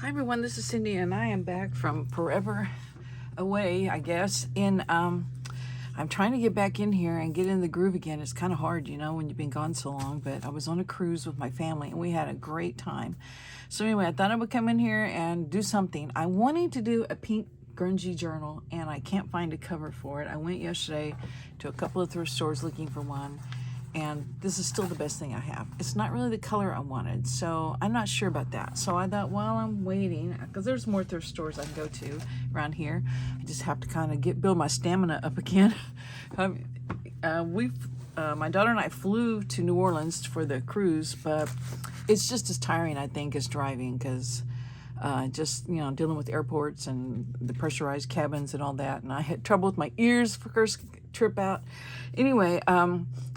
Hi everyone, this is Cindy and I am back from forever away, I guess. I'm trying to get back in here and get in the groove again. It's kind of hard, when you've been gone so long, but I was on a cruise with my family and we had a great time. So anyway, I thought I would come in here and do something. I wanted to do a pink grungy journal and I can't find a cover for it. I went yesterday to a couple of thrift stores looking for one. And this is still the best thing I have. It's not really the color I wanted, so I'm not sure about that. So I thought while I'm waiting, because there's more thrift stores I can go to around here, I just have to kind of build my stamina up again. My daughter and I flew to New Orleans for the cruise, but it's just as tiring, I think, as driving, because dealing with airports and the pressurized cabins and all that. And I had trouble with my ears for first trip out. Anyway,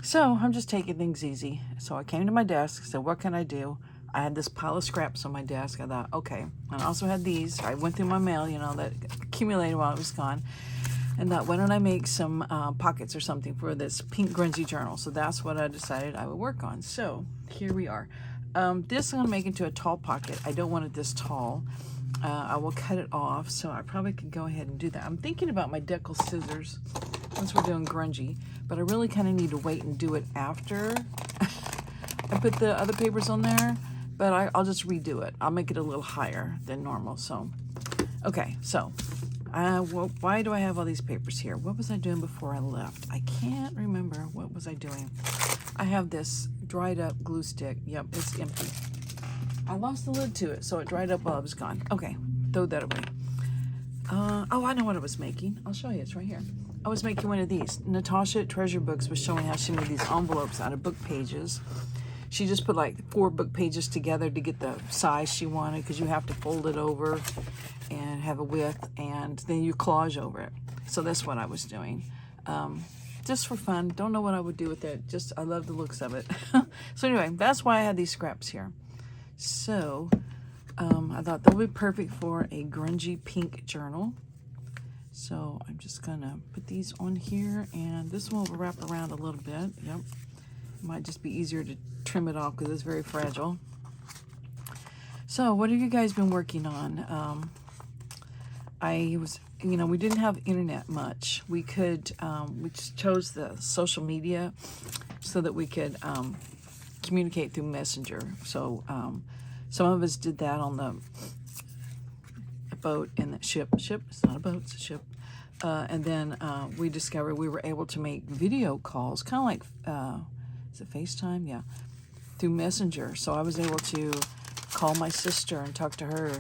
so I'm just taking things easy. So I came to my desk, said, what can I do? I had this pile of scraps on my desk. I thought, okay. And I also had these. I went through my mail, that accumulated while it was gone. And thought, why don't I make some pockets or something for this pink grungy journal? So that's what I decided I would work on. So here we are. This I'm going to make into a tall pocket. I don't want it this tall. I will cut it off, so I probably could go ahead and do that. I'm thinking about my decal scissors once we're doing grungy, but I really kind of need to wait and do it after I put the other papers on there, but I'll just redo it. I'll make it a little higher than normal. So, okay, so why do I have all these papers here? What was I doing before I left? I can't remember. What was I doing? I have this dried up glue stick. Yep, it's empty. I lost the lid to it, so it dried up while I was gone. Okay, throw that away. Oh, I know what I was making. I'll show you. It's right here. I was making one of these. Natasha at Treasure Books was showing how she made these envelopes out of book pages. She just put like 4 book pages together to get the size she wanted, because you have to fold it over and have a width, and then you collage over it. So that's what I was doing. Just for fun. Don't know what I would do with it. Just, I love the looks of it. So anyway, that's why I had these scraps here. So I thought they'll be perfect for a grungy pink journal. So I'm just gonna put these on here, and this one will wrap around a little bit. Yep. It might just be easier to trim it off because it's very fragile. So what have you guys been working on? We didn't have internet much. We just chose the social media so that we could communicate through Messenger. So some of us did that on the boat and the ship. It's not a boat, it's a ship. And then we discovered we were able to make video calls, kind of like, is it FaceTime? Yeah, through Messenger. So I was able to call my sister and talk to her,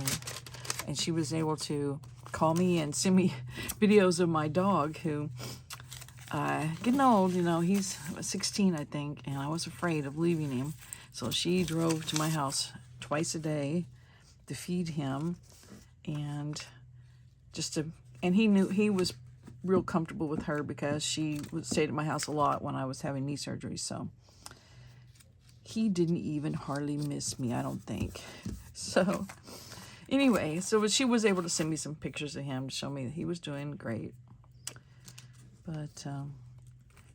and she was able to call me and send me videos of my dog, who getting old, he's 16, I think, and I was afraid of leaving him. So she drove to my house twice a day to feed him, and he knew he was real comfortable with her because she would stay at my house a lot when I was having knee surgery. So he didn't even hardly miss me, I don't think. So anyway, so she was able to send me some pictures of him to show me that he was doing great. But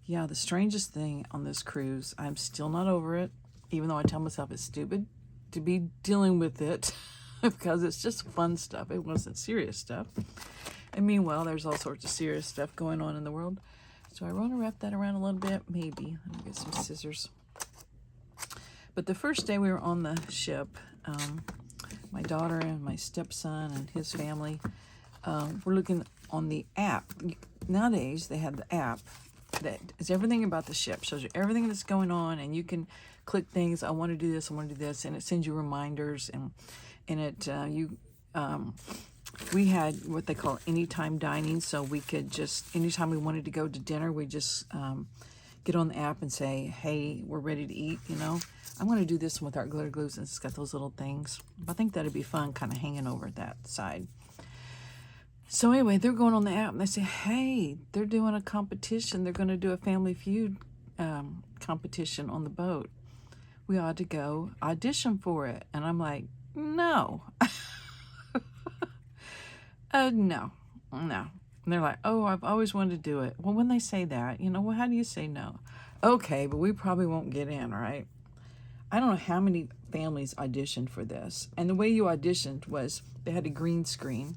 yeah, the strangest thing on this cruise, I'm still not over it, even though I tell myself it's stupid to be dealing with it because it's just fun stuff. It wasn't serious stuff. And meanwhile, there's all sorts of serious stuff going on in the world. So I want to wrap that around a little bit, maybe. Let me get some scissors. But the first day we were on the ship, my daughter and my stepson and his family were looking on the app. Nowadays, they have the app that is everything about the ship, shows you everything that's going on, and you can click things. I want to do this, I want to do this, and it sends you reminders. And we had what they call anytime dining, so we could just, anytime we wanted to go to dinner, we just get on the app and say, hey, we're ready to eat, I'm going to do this one with our glitter glue since it's got those little things. I think that'd be fun, kind of hanging over that side. So anyway, they're going on the app and they say, hey, they're doing a competition. They're going to do a Family Feud competition on the boat. We ought to go audition for it. And I'm like, no. No. And they're like, oh, I've always wanted to do it. Well, when they say that, well, how do you say no? Okay, but we probably won't get in, right? I don't know how many families auditioned for this. And the way you auditioned was they had a green screen,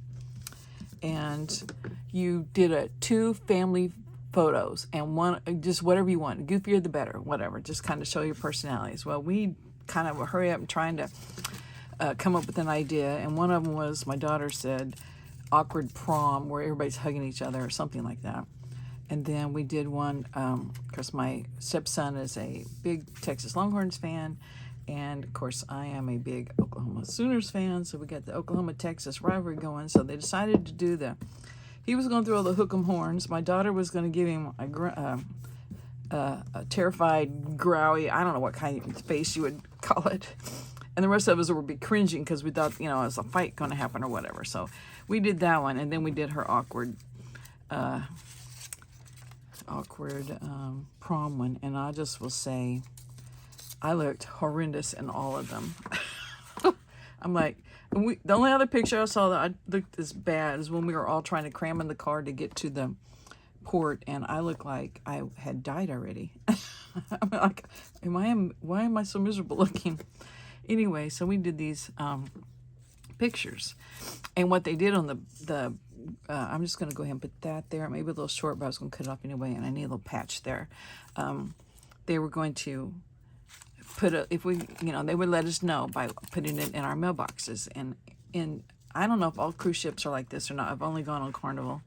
and you did two family photos, and one, just whatever you want, goofier the better, whatever, just kind of show your personalities. Well, we kind of hurry up and trying to come up with an idea, and one of them was, my daughter said, awkward prom, where everybody's hugging each other or something like that. And then we did one, because my stepson is a big Texas Longhorns fan, and of course I am a big Oklahoma Sooners fan, so we got the Oklahoma-Texas rivalry going. So they decided to do he was going to throw the hook 'em horns. My daughter was going to give him a terrified, growy, I don't know what kind of face you would call it. And the rest of us would be cringing because we thought, it was a fight going to happen or whatever. So we did that one, and then we did her awkward prom one. And I just will say, I looked horrendous in all of them. I'm like, the only other picture I saw that I looked as bad is when we were all trying to cram in the car to get to the port, and I looked like I had died already. I'm like, why am I so miserable looking? Anyway, so we did these pictures, and what they did on the I'm just going to go ahead and put that there. Maybe a little short, but I was going to cut it off anyway, and I need a little patch there. They were going to put if we, they would let us know by putting it in our mailboxes. And I don't know if all cruise ships are like this or not. I've only gone on Carnival.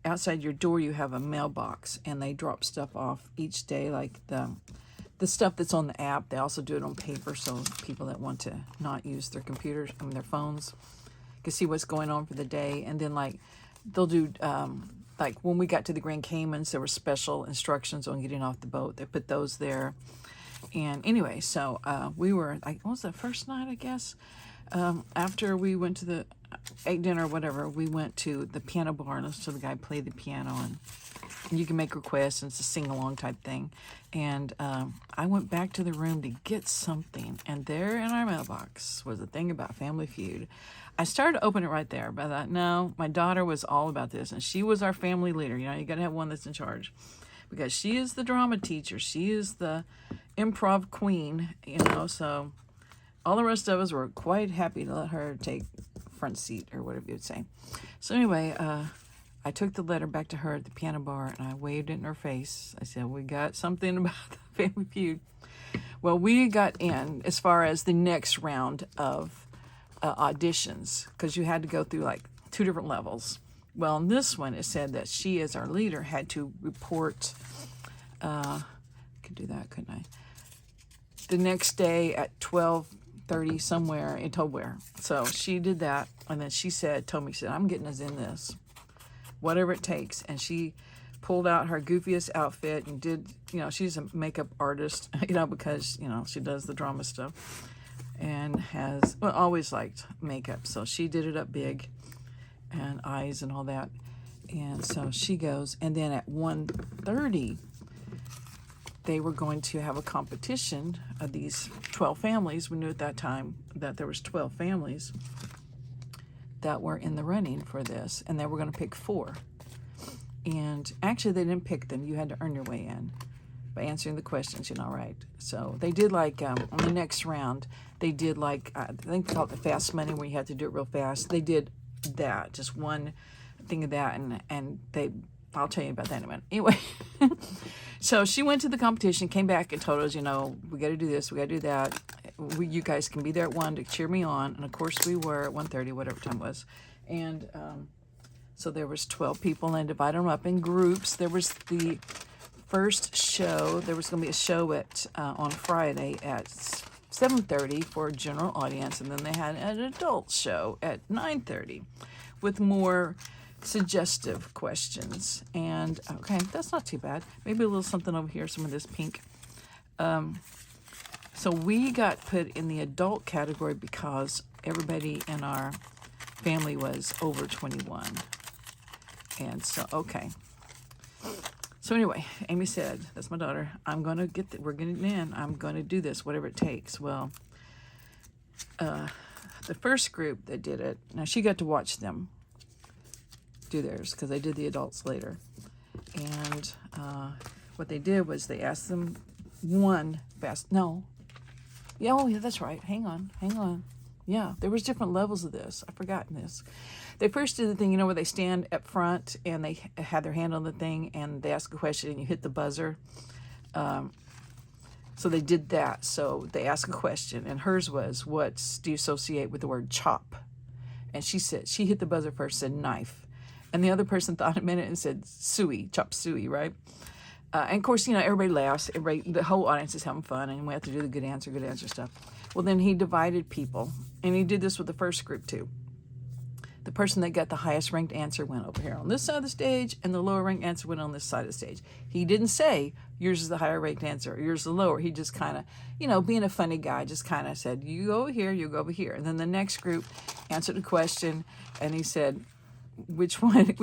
Outside your door, you have a mailbox, and they drop stuff off each day, like the stuff that's on the app. They also do it on paper, so people that want to not use their computers, their phones, can see what's going on for the day. And then, like, they'll do, like, when we got to the Grand Caymans, there were special instructions on getting off the boat. They put those there. And anyway, so we were, like, what was the first night, I guess? After we went to ate dinner or whatever, we went to the piano bar and listened to the guy play the piano, and you can make requests, and it's a sing-along type thing. And I went back to the room to get something, and there in our mailbox was a thing about Family Feud. I started to open it right there, but I thought, no, my daughter was all about this, and she was our family leader. You got to have one that's in charge, because she is the drama teacher. She is the improv queen, so all the rest of us were quite happy to let her take front seat, or whatever you would say. So anyway, I took the letter back to her at the piano bar, and I waved it in her face. I said, we got something about the Family Feud. Well, we got in as far as the next round of auditions, because you had to go through like 2 different levels. Well, in this one, it said that she, as our leader, had to report, I could do that, couldn't I? The next day at 12:30 somewhere, it told where. So she did that, and then she told me, I'm getting us in this, whatever it takes. And she pulled out her goofiest outfit and did, she's a makeup artist, because, she does the drama stuff and always liked makeup. So she did it up big, and eyes and all that. And so she goes, and then at 1:30, they were going to have a competition of these 12 families. We knew at that time that there was 12 families that were in the running for this, and they were going to pick 4. And actually, they didn't pick them. You had to earn your way in by answering the questions, right? So they did like, on the next round, they did like, I think they called it the fast money, where you had to do it real fast. They did that, just one thing of that, and I'll tell you about that in a minute. Anyway, so she went to the competition, came back and told us, we got to do this, we got to do that. You guys can be there at 1 to cheer me on. And of course we were at 1:30, whatever time it was. And so there was 12 people, and divided them up in groups. There was the first show. There was going to be a show on Friday at 7:30 for a general audience, and then they had an adult show at 9:30 with more suggestive questions. And okay, that's not too bad. Maybe a little something over here, some of this pink. So we got put in the adult category because everybody in our family was over 21. And so, okay. So anyway, Amy said, that's my daughter, we're getting in. I'm going to do this, whatever it takes. Well, the first group that did it, now she got to watch them do theirs, because they did the adults later. And what they did was they asked them Yeah, oh, yeah, that's right. Hang on. Yeah, there was different levels of this. I've forgotten this. They first did the thing, where they stand up front and they had their hand on the thing and they ask a question and you hit the buzzer. So they did that. So they asked a question, and hers was, what do you associate with the word chop? And she hit the buzzer first, said knife. And the other person thought a minute and said suey, chop suey, right? And of course, everybody laughs. The whole audience is having fun, and we have to do the good answer stuff. Well, then he divided people, and he did this with the first group too. The person that got the highest ranked answer went over here on this side of the stage, and the lower ranked answer went on this side of the stage. He didn't say, yours is the higher ranked answer, or yours is the lower. He just kind of, being a funny guy, just kind of said, you go over here, you go over here. And then the next group answered the question, and he said, which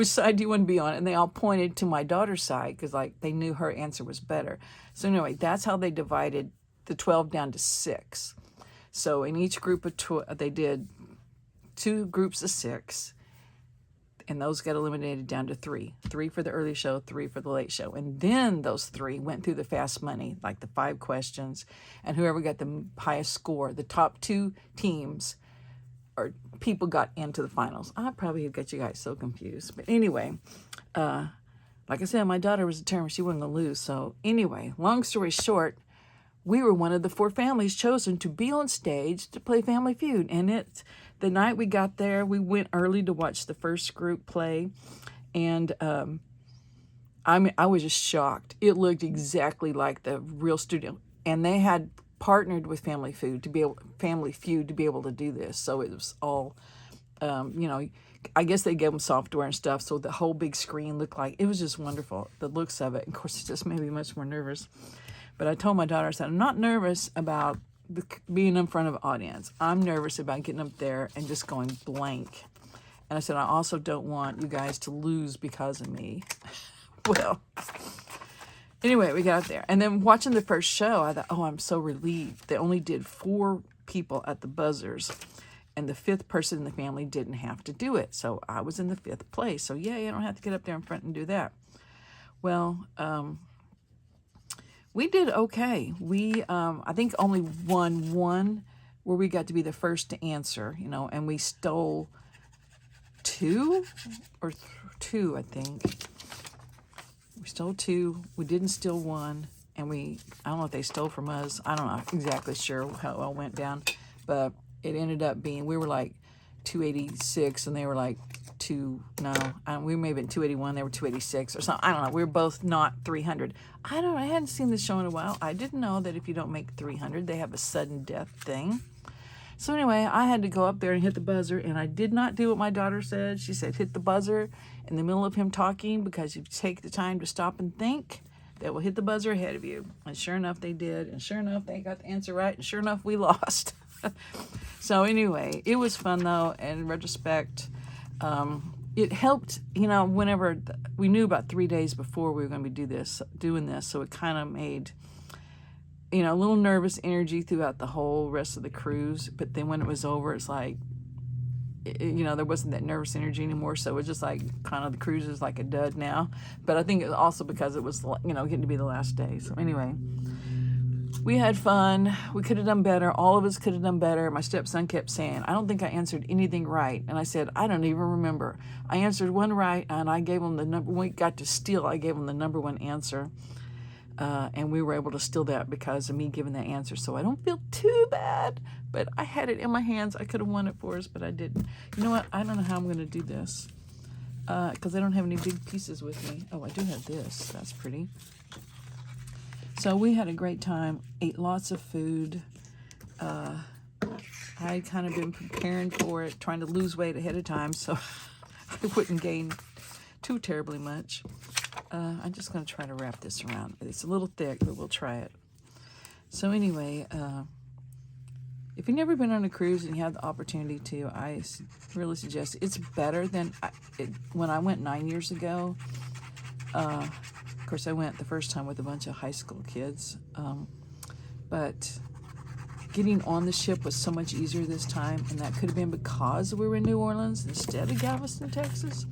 side do you want to be on? And they all pointed to my daughter's side because they knew her answer was better. So anyway, that's how they divided the 12 down to 6. So in each group of 12, they did 2 groups of 6, and those got eliminated down to 3 for the early show, 3 for the late show. And then those 3 went through the fast money, like the 5 questions, and whoever got the highest score, the top 2 teams or people got into the finals. I probably have got you guys so confused. But anyway, like I said, my daughter was determined she wasn't going to lose. So anyway, long story short, we were one of the 4 families chosen to be on stage to play Family Feud. And the night we got there, we went early to watch the first group play. And I was just shocked. It looked exactly like the real studio. And they had partnered with Family Feud to be able to do this. So it was all, I guess they gave them software and stuff. So the whole big screen looked like, it was just wonderful. The looks of it. Of course, it just made me much more nervous. But I told my daughter, I said, I'm not nervous about being in front of an audience. I'm nervous about getting up there and just going blank. And I said, I also don't want you guys to lose because of me. Well, anyway, we got up there. And then watching the first show, I thought, oh, I'm so relieved. They only did 4 people at the buzzers. And the 5th person in the family didn't have to do it. So I was in the 5th place. So yay, I don't have to get up there in front and do that. Well, we did okay. We, I think, only won one where we got to be the first to answer, and we stole 2 or 2, I think. We stole 2. We didn't steal 1, and I don't know if they stole from us. I don't know exactly sure how it all went down, but it ended up being, we were like 286, and they were like we may have been 281, they were 286 or something. I don't know. We were both not 300. I hadn't seen this show in a while. I didn't know that if you don't make 300, they have a sudden death thing. So anyway, I had to go up there and hit the buzzer, and I did not do what my daughter said. She said, hit the buzzer in the middle of him talking, because if you take the time to stop and think, they will hit the buzzer ahead of you. And sure enough, they did. And sure enough, they got the answer right. And sure enough, we lost. So anyway, it was fun, though. And in retrospect, it helped, whenever we knew about 3 days before we were going to be doing this. So it kind of made, a little nervous energy throughout the whole rest of the cruise. But then when it was over, it's like, there wasn't that nervous energy anymore. So it was just like kind of the cruise is like a dud now. But I think it was also because it was, getting to be the last day. So anyway, we had fun. We could have done better. All of us could have done better. My stepson kept saying, I don't think I answered anything right. And I said, I don't even remember. I answered one right, and I gave him the number. When we got to steal, I gave him the number 1 answer. And we were able to steal that because of me giving that answer. So I don't feel too bad, but I had it in my hands. I could have won it for us, but I didn't. You know what? I don't know how I'm going to do this because I don't have any big pieces with me. Oh, I do have this. That's pretty. So we had a great time, ate lots of food. I had kind of been preparing for it, trying to lose weight ahead of time so I wouldn't gain too terribly much. I'm just going to try to wrap this around. It's a little thick, but we'll try it. So anyway, if you've never been on a cruise and you have the opportunity to, I really suggest it. It's better than when I went 9 years ago. Of course, I went the first time with a bunch of high school kids, but getting on the ship was so much easier this time, and that could have been because we were in New Orleans instead of Galveston, Texas.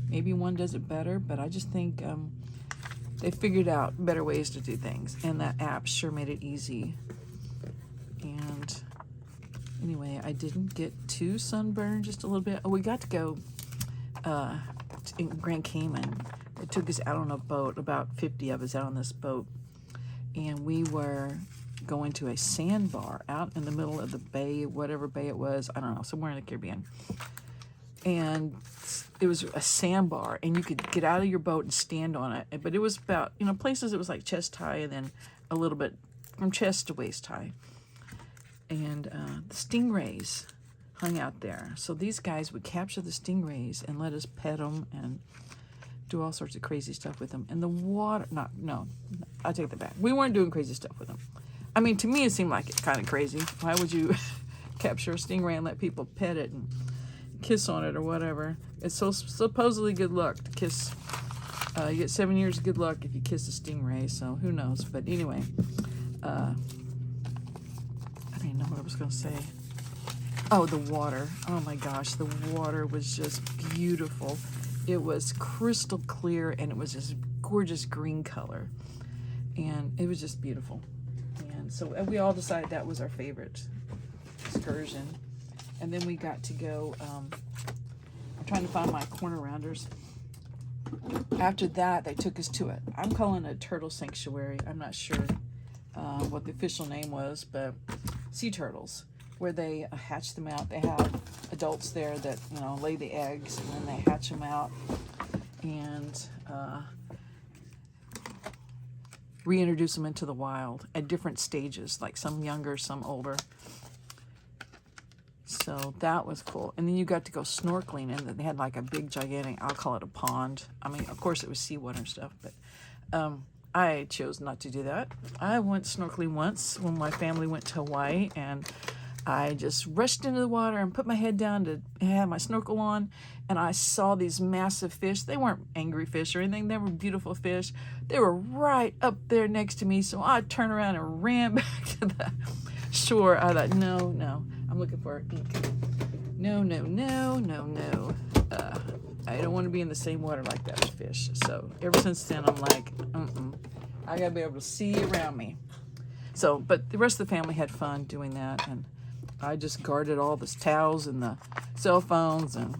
Maybe one does it better, but I just think they figured out better ways to do things, and that app sure made it easy. And anyway, I didn't get too sunburned, just a little bit. Oh, we got to go in Grand Cayman. They took us out on a boat, about 50 of us out on this boat. And we were going to a sandbar out in the middle of the bay, whatever bay it was, I don't know, somewhere in the Caribbean. And it was a sandbar, and you could get out of your boat and stand on it. But it was about, places it was like chest high, and then a little bit from chest to waist high. And the stingrays hung out there. So these guys would capture the stingrays and let us pet them and do all sorts of crazy stuff with them. And the water, no, I take that back. We weren't doing crazy stuff with them. I mean, to me, it seemed like it's kind of crazy. Why would you capture a stingray and let people pet it and kiss on it or whatever? It's so supposedly good luck to kiss. You get 7 years of good luck if you kiss a stingray, so who knows? But anyway, I don't even know what I was going to say. Oh, the water. Oh my gosh, the water was just beautiful. It was crystal clear, and it was this gorgeous green color. And it was just beautiful. And so we all decided that was our favorite excursion. And then we got to go, I'm trying to find my corner rounders. After that, they took us to it. I'm calling it a turtle sanctuary. I'm not sure what the official name was, but sea turtles, where they hatch them out. They have adults there that, lay the eggs, and then they hatch them out and reintroduce them into the wild at different stages, like some younger, some older. So that was cool. And then you got to go snorkeling, and they had like a big, gigantic, I'll call it a pond. I mean, of course it was seawater and stuff, but I chose not to do that. I went snorkeling once when my family went to Hawaii, and I just rushed into the water and put my head down to have my snorkel on, and I saw these massive fish. They weren't angry fish or anything. They were beautiful fish. They were right up there next to me, so I turned around and ran back to the shore. I thought, no, I'm looking for it. No. I don't want to be in the same water like that with fish. So ever since then, I'm like, I gotta be able to see around me. So, but the rest of the family had fun doing that, and I just guarded all the towels and the cell phones, and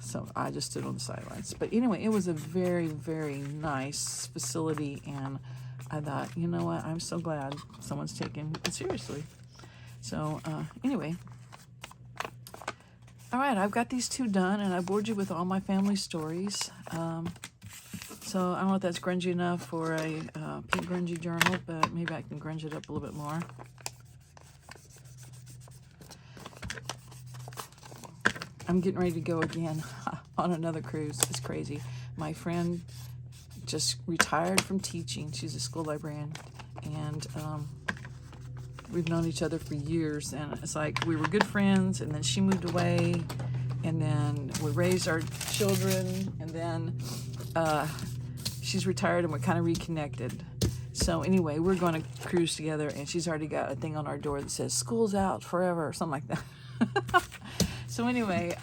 so I just stood on the sidelines. But anyway, it was a very, very nice facility, and I thought, you know what, I'm so glad someone's taking it seriously. So anyway, all right, I've got these two done, and I bored you with all my family stories. So I don't know if that's grungy enough for a pink grungy journal, but maybe I can grunge it up a little bit more. I'm getting ready to go again on another cruise. It's crazy. My friend just retired from teaching. She's a school librarian, and we've known each other for years, and it's like we were good friends, and then she moved away, and then we raised our children, and then she's retired, and we're kind of reconnected. So anyway, we're going to cruise together, and she's already got a thing on our door that says "School's out forever" or something like that. So anyway,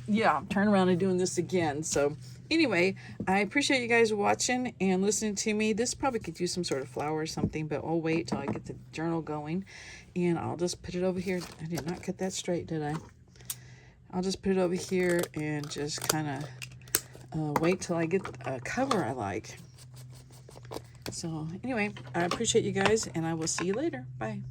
yeah, I'm turning around and doing this again. So anyway, I appreciate you guys watching and listening to me. This probably could use some sort of flower or something, but I'll wait till I get the journal going, and I'll just put it over here. I did not cut that straight, did I? I'll just put it over here and just kind of wait till I get a cover I like. So anyway, I appreciate you guys, and I will see you later. Bye.